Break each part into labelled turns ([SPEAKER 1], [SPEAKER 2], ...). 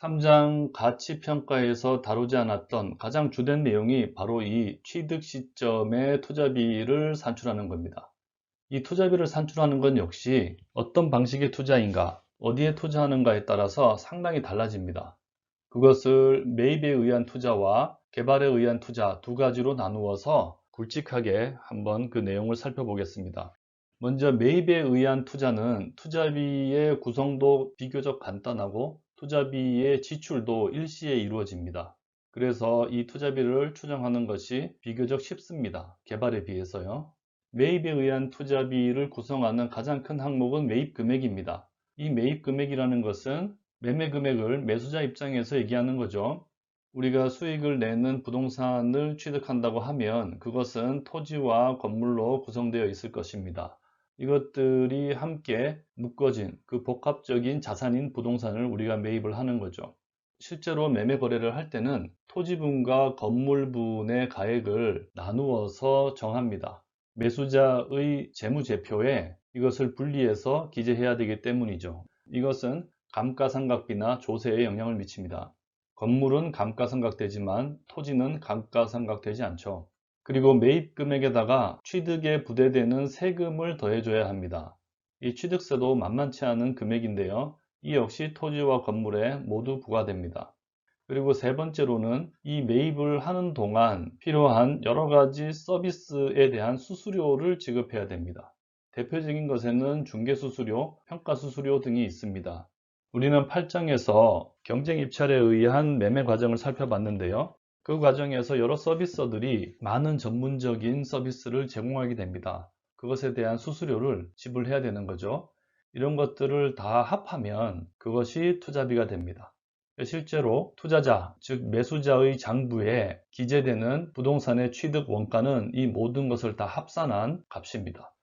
[SPEAKER 1] 3장 가치평가에서 다루지 않았던 가장 주된 내용이 바로 이 취득 시점에 투자비를 산출하는 겁니다. 이 투자비를 산출하는 건 역시 어떤 방식의 투자인가, 어디에 투자하는가에 따라서 상당히 달라집니다. 그것을 매입에 의한 투자와 개발에 의한 투자 두 가지로 나누어서 굵직하게 한번 그 내용을 살펴보겠습니다. 먼저 매입에 의한 투자는 투자비의 구성도 비교적 간단하고 투자비의 지출도 일시에 이루어집니다. 그래서 이 투자비를 추정하는 것이 비교적 쉽습니다. 개발에 비해서요. 매입에 의한 투자비를 구성하는 가장 큰 항목은 매입 금액입니다. 이 매입 금액이라는 것은 매매 금액을 매수자 입장에서 얘기하는 거죠. 우리가 수익을 내는 부동산을 취득한다고 하면 그것은 토지와 건물로 구성되어 있을 것입니다. 이것들이 함께 묶어진 그 복합적인 자산인 부동산을 우리가 매입을 하는 거죠. 실제로 매매 거래를 할 때는 토지분과 건물분의 가액을 나누어서 정합니다. 매수자의 재무제표에 이것을 분리해서 기재해야 되기 때문이죠. 이것은 감가상각비나 조세에 영향을 미칩니다. 건물은 감가상각되지만 토지는 감가상각되지 않죠. 그리고 매입 금액에다가 취득에 부대되는 세금을 더해줘야 합니다. 이 취득세도 만만치 않은 금액인데요. 이 역시 토지와 건물에 모두 부과됩니다. 그리고 세 번째로는 이 매입을 하는 동안 필요한 여러 가지 서비스에 대한 수수료를 지급해야 됩니다. 대표적인 것에는 중개수수료, 평가수수료 등이 있습니다. 우리는 8장에서 경쟁 입찰에 의한 매매 과정을 살펴봤는데요. 그 과정에서 여러 서비스들이 많은 전문적인 서비스를 제공하게 됩니다. 그것에 대한 수수료를 지불해야 되는 거죠. 이런 것들을 다 합하면 그것이 투자비가 됩니다. 실제로 투자자, 즉 매수자의 장부에 기재되는 부동산의 취득 원가는 이 모든 것을 다 합산한 값입니다.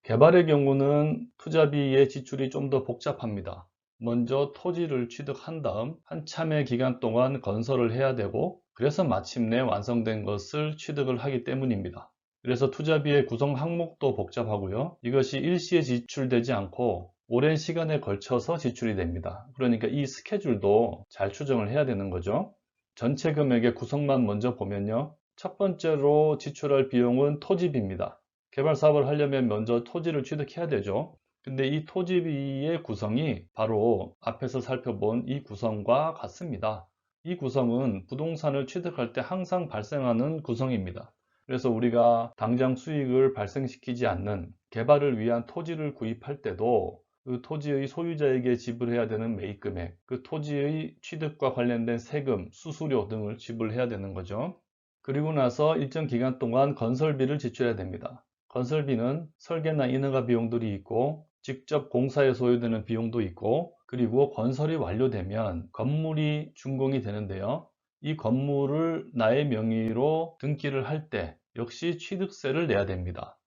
[SPEAKER 1] 개발의 경우는 투자비의 지출이 좀 더 복잡합니다. 먼저 토지를 취득한 다음 한참의 기간 동안 건설을 해야 되고 그래서 마침내 완성된 것을 취득을 하기 때문입니다. 그래서 투자비의 구성 항목도 복잡하고요. 이것이 일시에 지출되지 않고 오랜 시간에 걸쳐서 지출이 됩니다. 그러니까 이 스케줄도 잘 추정을 해야 되는 거죠. 전체 금액의 구성만 먼저 보면요. 첫 번째로 지출할 비용은 토지비입니다. 개발 사업을 하려면 먼저 토지를 취득해야 되죠. 근데 이 토지비의 구성이 바로 앞에서 살펴본 이 구성과 같습니다. 이 구성은 부동산을 취득할 때 항상 발생하는 구성입니다. 그래서 우리가 당장 수익을 발생시키지 않는 개발을 위한 토지를 구입할 때도 그 토지의 소유자에게 지불해야 되는 매입금액, 그 토지의 취득과 관련된 세금, 수수료 등을 지불해야 되는 거죠. 그리고 나서 일정 기간 동안 건설비를 지출해야 됩니다. 건설비는 설계나 인허가 비용들이 있고 직접 공사에 소요되는 비용도 있고 그리고 건설이 완료되면 건물이 준공이 되는데요. 이 건물을 나의 명의로 등기를 할 때 역시 취득세를 내야 됩니다.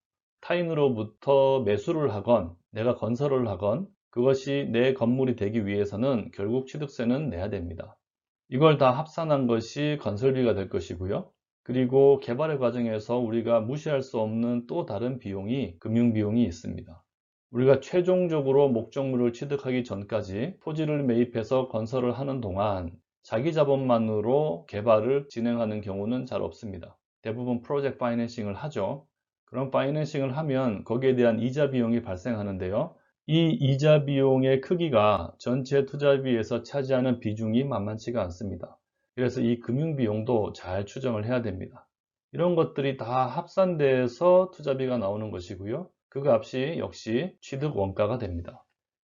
[SPEAKER 1] 타인으로부터 매수를 하건 내가 건설을 하건 그것이 내 건물이 되기 위해서는 결국 취득세는 내야 됩니다. 이걸 다 합산한 것이 건설비가 될 것이고요. 그리고 개발의 과정에서 우리가 무시할 수 없는 또 다른 비용이 금융비용이 있습니다. 우리가 최종적으로 목적물을 취득하기 전까지 토지를 매입해서 건설을 하는 동안 자기 자본만으로 개발을 진행하는 경우는 잘 없습니다. 대부분 프로젝트 파이낸싱을 하죠. 그런 파이낸싱을 하면 거기에 대한 이자 비용이 발생하는데요. 이 이자 비용의 크기가 전체 투자비에서 차지하는 비중이 만만치가 않습니다. 그래서 이 금융비용도 잘 추정을 해야 됩니다. 이런 것들이 다 합산돼서 투자비가 나오는 것이고요. 그 값이 역시 취득 원가가 됩니다.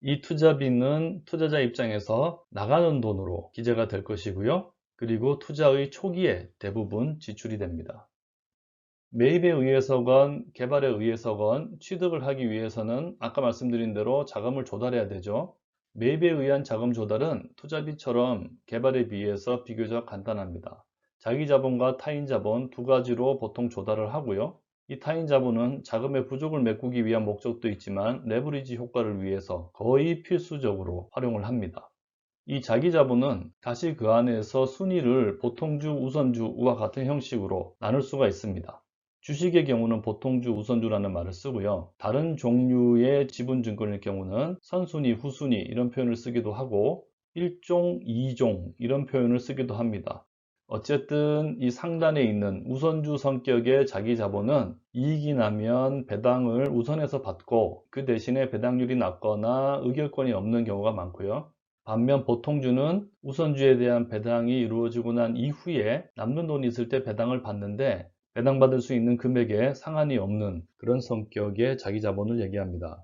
[SPEAKER 1] 이 투자비는 투자자 입장에서 나가는 돈으로 기재가 될 것이고요. 그리고 투자의 초기에 대부분 지출이 됩니다. 매입에 의해서건 개발에 의해서건 취득을 하기 위해서는 아까 말씀드린 대로 자금을 조달해야 되죠. 매입에 의한 자금 조달은 투자비처럼 개발에 비해서 비교적 간단합니다. 자기 자본과 타인 자본 두 가지로 보통 조달을 하고요. 이 타인 자본은 자금의 부족을 메꾸기 위한 목적도 있지만 레버리지 효과를 위해서 거의 필수적으로 활용을 합니다. 이 자기 자본은 다시 그 안에서 순위를 보통주, 우선주와 같은 형식으로 나눌 수가 있습니다. 주식의 경우는 보통주, 우선주라는 말을 쓰고요. 다른 종류의 지분증권일 경우는 선순위, 후순위 이런 표현을 쓰기도 하고 1종, 2종 이런 표현을 쓰기도 합니다. 어쨌든 이 상단에 있는 우선주 성격의 자기 자본은 이익이 나면 배당을 우선해서 받고 그 대신에 배당률이 낮거나 의결권이 없는 경우가 많고요. 반면 보통주는 우선주에 대한 배당이 이루어지고 난 이후에 남는 돈이 있을 때 배당을 받는데 배당받을 수 있는 금액에 상한이 없는 그런 성격의 자기 자본을 얘기합니다.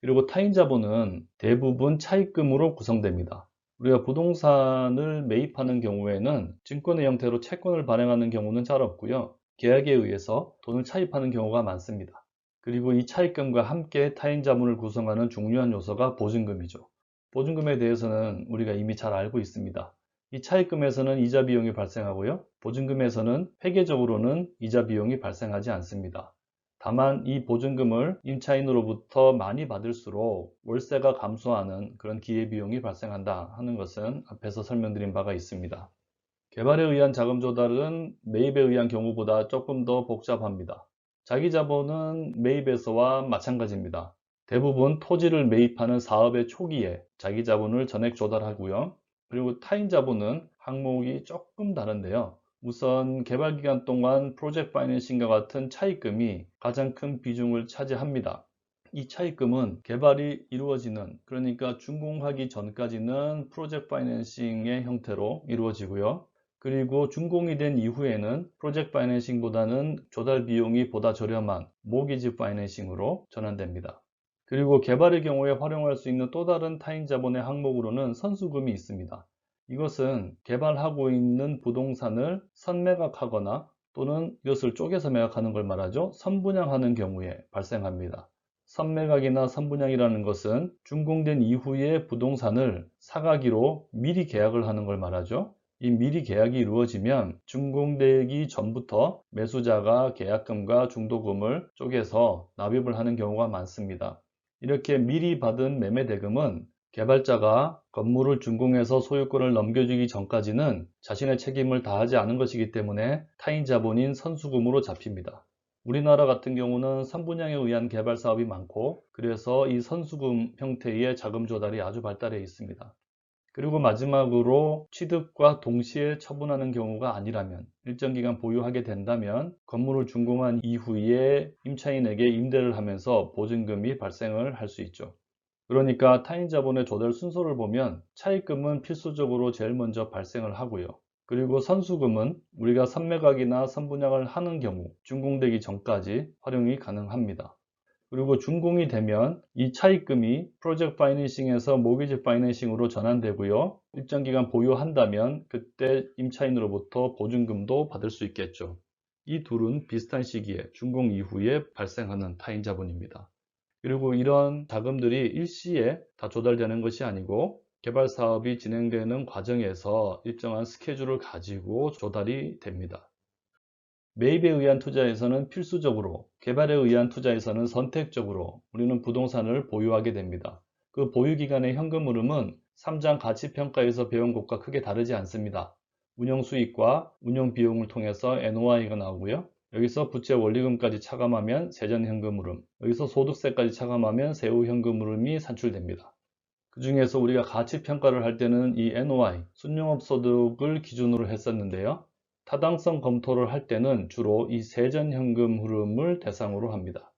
[SPEAKER 1] 그리고 타인 자본은 대부분 차입금으로 구성됩니다. 우리가 부동산을 매입하는 경우에는 증권의 형태로 채권을 발행하는 경우는 잘 없고요. 계약에 의해서 돈을 차입하는 경우가 많습니다. 그리고 이 차입금과 함께 타인 자본을 구성하는 중요한 요소가 보증금이죠. 보증금에 대해서는 우리가 이미 잘 알고 있습니다. 이 차입금에서는 이자 비용이 발생하고요. 보증금에서는 회계적으로는 이자 비용이 발생하지 않습니다. 다만 이 보증금을 임차인으로부터 많이 받을수록 월세가 감소하는 그런 기회비용이 발생한다 하는 것은 앞에서 설명드린 바가 있습니다. 개발에 의한 자금 조달은 매입에 의한 경우보다 조금 더 복잡합니다. 자기 자본은 매입에서와 마찬가지입니다. 대부분 토지를 매입하는 사업의 초기에 자기 자본을 전액 조달하고요. 그리고 타인 자본은 항목이 조금 다른데요. 우선 개발 기간 동안 프로젝트 파이낸싱과 같은 차입금이 가장 큰 비중을 차지합니다. 이 차입금은 개발이 이루어지는, 그러니까 준공하기 전까지는 프로젝트 파이낸싱의 형태로 이루어지고요. 그리고 준공이 된 이후에는 프로젝트 파이낸싱보다는 조달 비용이 보다 저렴한 모기지 파이낸싱으로 전환됩니다. 그리고 개발의 경우에 활용할 수 있는 또 다른 타인 자본의 항목으로는 선수금이 있습니다. 이것은 개발하고 있는 부동산을 선매각하거나 또는 이것을 쪼개서 매각하는 걸 말하죠. 선분양하는 경우에 발생합니다. 선매각이나 선분양이라는 것은 준공된 이후에 부동산을 사가기로 미리 계약을 하는 걸 말하죠. 이 미리 계약이 이루어지면 준공되기 전부터 매수자가 계약금과 중도금을 쪼개서 납입을 하는 경우가 많습니다. 이렇게 미리 받은 매매 대금은 개발자가 건물을 준공해서 소유권을 넘겨주기 전까지는 자신의 책임을 다하지 않은 것이기 때문에 타인 자본인 선수금으로 잡힙니다. 우리나라 같은 경우는 선분양에 의한 개발 사업이 많고 그래서 이 선수금 형태의 자금 조달이 아주 발달해 있습니다. 그리고 마지막으로 취득과 동시에 처분하는 경우가 아니라면 일정 기간 보유하게 된다면 건물을 준공한 이후에 임차인에게 임대를 하면서 보증금이 발생을 할 수 있죠. 그러니까 타인 자본의 조달 순서를 보면 차입금은 필수적으로 제일 먼저 발생을 하고요. 그리고 선수금은 우리가 선매각이나 선분양을 하는 경우 준공되기 전까지 활용이 가능합니다. 그리고 준공이 되면 이 차입금이 프로젝트 파이낸싱에서 모기지 파이낸싱으로 전환되고요. 일정 기간 보유한다면 그때 임차인으로부터 보증금도 받을 수 있겠죠. 이 둘은 비슷한 시기에 준공 이후에 발생하는 타인 자본입니다. 그리고 이런 자금들이 일시에 다 조달되는 것이 아니고 개발 사업이 진행되는 과정에서 일정한 스케줄을 가지고 조달이 됩니다. 매입에 의한 투자에서는 필수적으로, 개발에 의한 투자에서는 선택적으로 우리는 부동산을 보유하게 됩니다. 그 보유 기간의 현금 흐름은 3장 가치평가에서 배운 것과 크게 다르지 않습니다. 운영 수익과 운영 비용을 통해서 NOI가 나오고요. 여기서 부채 원리금까지 차감하면 세전 현금 흐름, 여기서 소득세까지 차감하면 세후 현금 흐름이 산출됩니다. 그 중에서 우리가 가치평가를 할 때는 이 NOI, 순영업 소득을 기준으로 했었는데요. 타당성 검토를 할 때는 주로 이 세전 현금 흐름을 대상으로 합니다.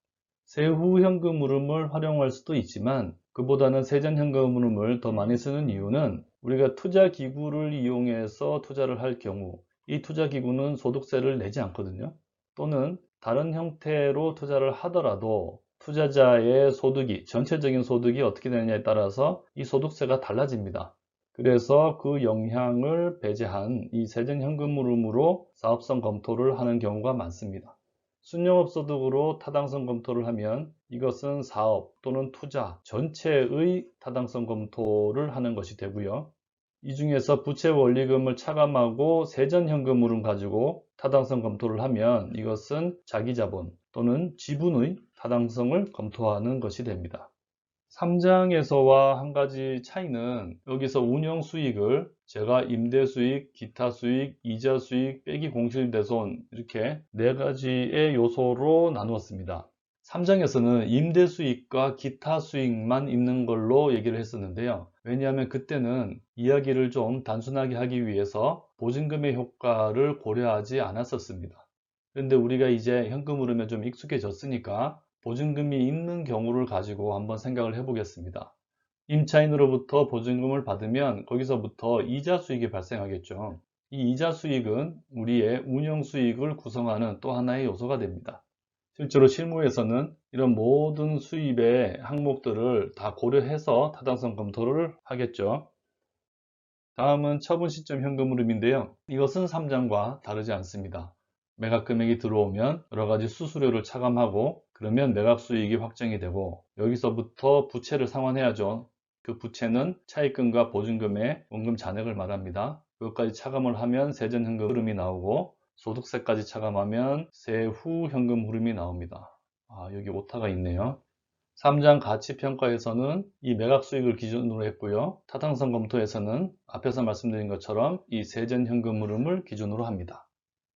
[SPEAKER 1] 세후 현금 흐름을 활용할 수도 있지만 그보다는 세전 현금 흐름을 더 많이 쓰는 이유는 우리가 투자 기구를 이용해서 투자를 할 경우 이 투자 기구는 소득세를 내지 않거든요. 또는 다른 형태로 투자를 하더라도 투자자의 소득이, 전체적인 소득이 어떻게 되느냐에 따라서 이 소득세가 달라집니다. 그래서 그 영향을 배제한 이 세전 현금 흐름으로 사업성 검토를 하는 경우가 많습니다. 순영업 소득으로 타당성 검토를 하면 이것은 사업 또는 투자 전체의 타당성 검토를 하는 것이 되고요. 이 중에서 부채 원리금을 차감하고 세전 현금 흐름 가지고 타당성 검토를 하면 이것은 자기 자본 또는 지분의 타당성을 검토하는 것이 됩니다. 3장에서와 한 가지 차이는 여기서 운영 수익을 제가 임대 수익, 기타 수익, 이자 수익, 빼기 공실대손 이렇게 네 가지의 요소로 나누었습니다. 3장에서는 임대 수익과 기타 수익만 있는 걸로 얘기를 했었는데요. 왜냐하면 그때는 이야기를 좀 단순하게 하기 위해서 보증금의 효과를 고려하지 않았었습니다. 그런데 우리가 이제 현금 흐름에 좀 익숙해졌으니까 보증금이 있는 경우를 가지고 한번 생각을 해 보겠습니다. 임차인으로부터 보증금을 받으면 거기서부터 이자 수익이 발생하겠죠. 이 이자 수익은 우리의 운영 수익을 구성하는 또 하나의 요소가 됩니다. 실제로 실무에서는 이런 모든 수입의 항목들을 다 고려해서 타당성 검토를 하겠죠. 다음은 처분 시점 현금 흐름인데요. 이것은 3장과 다르지 않습니다. 매각 금액이 들어오면 여러 가지 수수료를 차감하고 그러면 매각 수익이 확정이 되고 여기서부터 부채를 상환해야죠. 그 부채는 차입금과 보증금의 원금 잔액을 말합니다. 그것까지 차감을 하면 세전 현금 흐름이 나오고 소득세까지 차감하면 세후 현금 흐름이 나옵니다. 여기 오타가 있네요. 3장 가치평가에서는 이 매각 수익을 기준으로 했고요. 타당성 검토에서는 앞에서 말씀드린 것처럼 이 세전 현금 흐름을 기준으로 합니다.